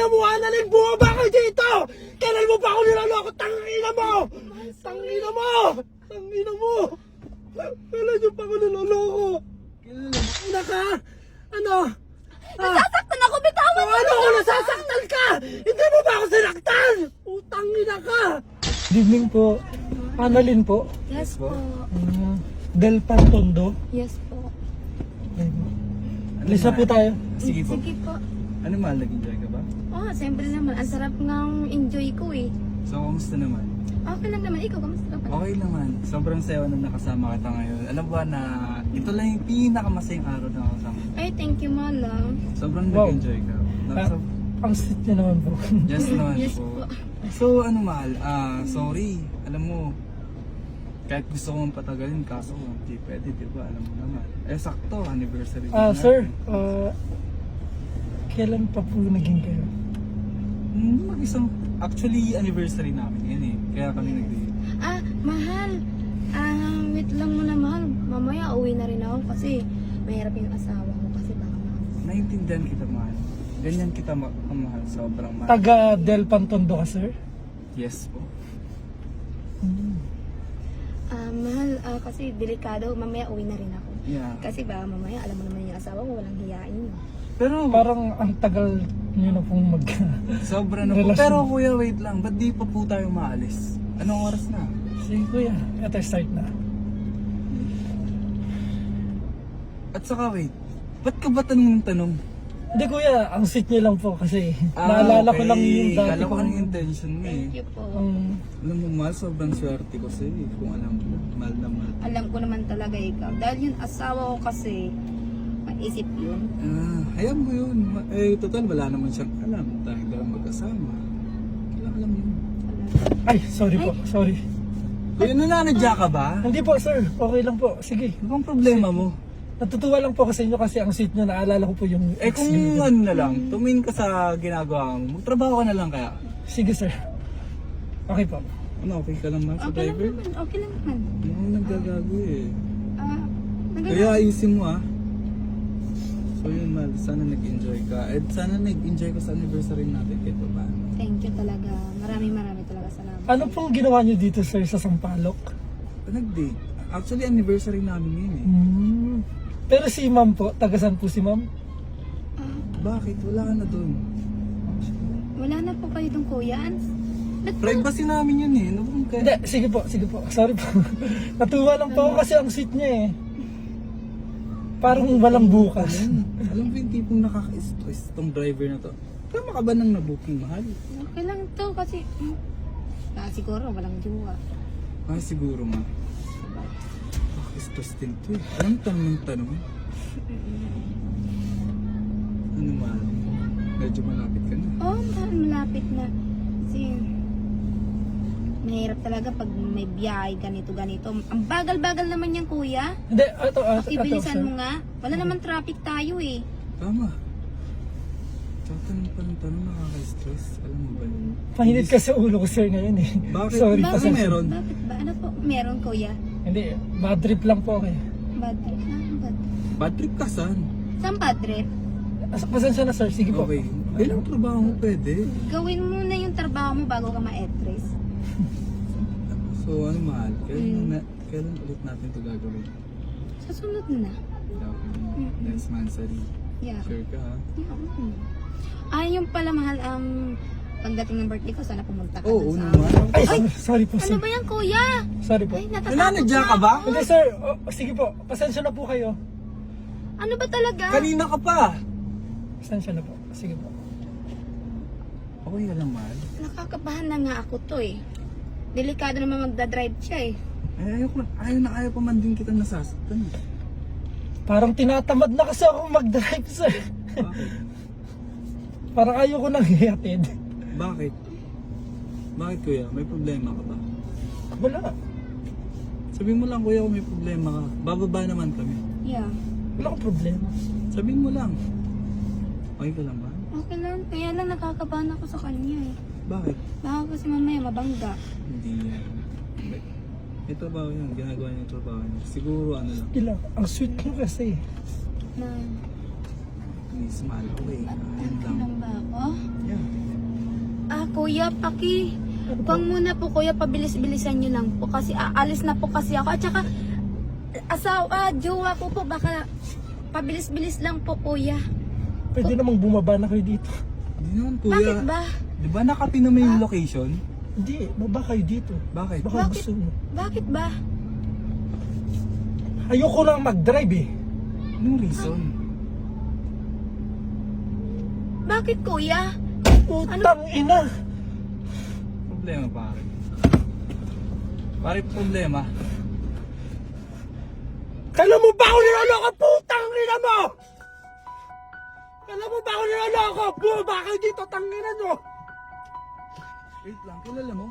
Tangina mo, Annalyn, bumaba ka dito! Kailan mo pa ako niloloko? Tangina mo! Tangina mo! Tangina mo! Kailan nyo pa ako niloloko? Una ka? Ano? Nasasaktan ako, bitawan mo! Ano ko nasasaktan ka? Hindi mo ba ako sinaktan? Utangina ka! Good evening po. Annalyn po. Yes po. Del Pantondo. Yes po. Lisa po tayo. Sige po. Sige po. Ano mahal, nag-enjoy ka ba? Oh, siyempre naman. Ang sarap ng enjoy ko eh. So, kamusta naman? Okay lang naman. Ikaw, kamusta ka pala? Okay naman. Sobrang sayo na nakasama kita ngayon. Alam ba na ito lang yung pinakamasayang araw na nakasama ko. Ay, thank you, Malang. Sobrang Wow. nag-enjoy ka. Ang sweet niya naman po. Yes naman Yes po. po. So, ano mahal? Sorry. Alam mo, kahit gusto kong patagalin, kaso hindi pwede, di ba? Alam mo naman. Eh, sakto, anniversary. din Sir, natin. kailan pa po naging kayo? Mag-isang, actually, anniversary namin yun eh. Kaya kami nag-date. Mahal. Wait lang muna, mahal. Mamaya uwi na rin ako kasi mahirap yung asawa ko kasi baka Naintindihan kita, mahal. Ganyan kita mahal. Sobrang mahal. Taga Del Pantondo ka, sir? Yes po. mahal, kasi delikado. Mamaya uwi na rin ako. Yeah. Kasi baka mamaya, alam mo naman yung asawa ko, walang hiyain. Pero, Parang ang tagal niyo na pong mag... sobra na po. Relasyon. Pero kuya, wait lang. Ba't di pa po tayo maalis? Anong oras na? Sige kuya, ito start na. At saka wait, ba't ka ba tanong? Hindi kuya, ang sweet niyo lang po kasi naalala ko lang yung dati Kala ko ko. ano yung intention mo eh. Thank you po. Alam mo, mahal, sobrang swerte ko sa'yo eh. Kung alam mo, mahal na mahal. Alam ko naman talaga ikaw. Dahil yung asawa ko kasi, maisip yun. Hayaan mo yun. Total, wala naman siyang alam. Tayong dalang magkasama. Kailangan alam yun. Ay, sorry po, sorry. Kuya, nananadya ka ba? Hindi po sir, okay lang po. Sige, Ano bang problema mo? natutuwa lang po kasi inyo kasi ang sweet niyo, naalala ko po yung Eh kung niyo. ano na lang, tumingin ka sa ginagawa mo, magtrabaho ka na lang kaya. Sige sir. Okay po. Ano, okay ka lang ba sa Okay lang driver? naman, okay lang naman. Mukhang naggagago eh. Nagano? Kaya ayusin mo ah. So yun mal, sana nag-enjoy ka. At sana nag-enjoy ka sa anniversary natin kahit pa paano. Thank you talaga. Marami talaga salamat. Ano pong ginawa niyo dito sir sa Sampaloc? Nag-date. Actually anniversary namin yun eh. Pero si ma'am po, tagasan po si ma'am? Bakit? Wala ka na dun. Wala na po kayo dong kuya. Privacy namin yun eh. Ano bang kaya? Hindi, sige po. Sorry po. Natuwa lang po ako kasi ang sweet niya eh. Parang walang bukas. Alam mo yung tipong nakaka-stress tong driver na to. Tama ka ba nang nabooking mahal? Okay lang to kasi, siguro walang jowa. Ay siguro ma. Stress din to eh. Alam tanong. Ano mahal? Medyo malapit ka na. Oh, malapit na. Kasi, mahirap talaga pag may biyahe ganito. Ang bagal-bagal naman yan kuya. Hindi, ito Pakibilisan sir. mo nga. Wala naman traffic tayo eh. Tama. Tsaka tanong nakaka-stress. Alam mo ba yun? Pahinit ka sa ulo ko sir ngayon eh. Bakit? Sorry Bakit pasensya. meron? Bakit ba? Ano po? Meron kuya? Hindi, bad trip lang po ako eh. Bad trip? Bad trip? Bad trip ka saan? Saan bad trip? Pasensya na sir, sige po. Okay. Ilang trabaho mo pwede? Gawin mo na yung trabaho mo bago ka ma-etres. So ano mahal? Kailan ulit natin ito gagawin? Sa sunod na. Next month, sorry. Yeah. Sure ka ha? Yung pala mahal ang pagdating ng birthday ko, sana pumunta ka Oo dun sa naman. Ay, sorry po Ano sir. ba yan kuya? Sorry po. Ay, natatakot Nananadya na ka ba? ako. Hindi sir, sige po. Pasensya na po kayo. Ano ba talaga? Kanina ka pa! Pasensya na po. Sige po. Okay ka lang mahal? Nakakabahan na nga ako to eh. Delikado naman magdadrive siya eh. Ayaw pa man din kita nasasaktan. Parang tinatamad na kasi ako mag-drive sir. Bakit? Parang ayoko nang hihatid. Bakit? Bakit kuya? May problema ka ba? Wala. Sabihin mo lang kuya kung may problema ka. Bababa naman kami. Yeah. Wala akong problema. Sabihin mo lang. Okay ka lang ba? Okay lang. Kaya lang nakakabahan ako sa kanya eh. Bakit? Baka kasi mamaya mabangga. Hindi yan. May trabaho yun. Ginagawa niya yung trabaho niya. Siguro ano lang. Ilang, ang sweet mo kasi. Na, Please, mahal. Okay. Ayun lang. lang ba ako? Yeah. kuya, Pang muna po kuya, pabilis-bilisan nyo lang po kasi aalis na po kasi ako. At saka, jowa ko po, baka pabilis-bilis lang po kuya. Pwede namang bumaba na kayo dito. Hindi naman kuya. Bakit ba? Di ba nakapin naman yung location? Hindi, baba kayo dito. Bakit? Baka Bakit? gusto mo. Bakit ba? Ayoko lang mag-drive eh. Anong reason? Bakit kuya? Putang ina. Problema pare. Pare, problema. Kailan mo ba ako niloloko? Putang ina mo! Kailan mo ba ako niloloko? Bumaba kayo dito, tangina nyo! Wait lang, kilala mo?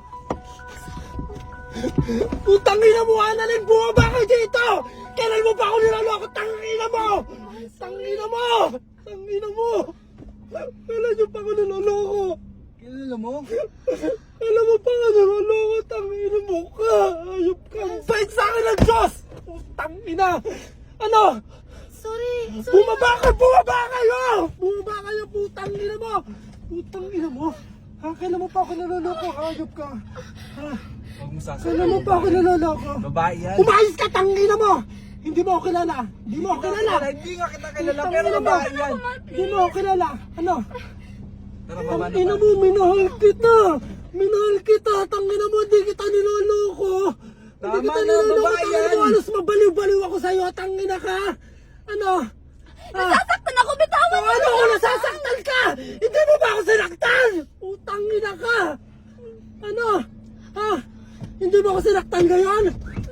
Putang ina mo, Annalyn! Bumaba kayo dito! Kailan mo ba ako niloloko? Tangina mo! Tangina mo! Tangina mo! Kailan nyo pa ako niloloko? Kilala mo? Kailan mo pa ako niloloko? Tangina mo ka! Ayop ka! Ang bait sa akin ng Diyos! Putang ina! Ano? Sorry. Bumaba ka! Bumaba kayo! Bumaba kayo! Putang ina mo! Putang ina mo! Ha? Kailan mo pa ako niloloko? Ayop ka! Ha? Huwag mo sasabihin. Kailan mo pa ako niloloko? Babae yan. Umayos ka! Tangina mo! Hindi mo ako kilala! Hindi mo ako kilala! Hindi nga kita kilala, Putang pero ina mo! babae yan. Hindi mo ako kilala! Ano? Tara, baba na Tangina tayo. mo! Minahal kita! Minahal kita! Tangina mo! Hindi kita niloloko! Hindi Tama kita na, niloloko! babae Tangina yan. mo! Alos mabaliw-baliw ako sa'yo! Tangina ka! Ano? Nasasaktan ako, bitawan Ano ako nasasaktan ka? Hindi mo ba ako sinaktan? Utang ina ka! Ano? Ha? Hindi mo ako sinaktan ngayon?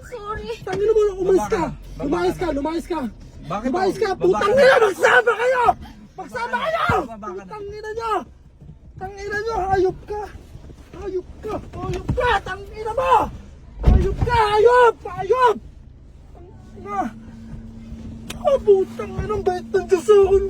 Sorry. Tangina mo, umalis ka! Baba Lumayas ka ka! na. Lumayas ka! Bakit Lumayas ako? ka! Baba Putang ka ina! na. Magsama kayo! Magsama kayo! Baba ka na. Putang ina nyo! Tangina nyo! Hayop ka! Hayop ka! Hayop ka! Tangina mo! Hayop ka! Hayop! Hayop! Tangina! Ah, putang ina! Ang bait ng Diyos sa akin!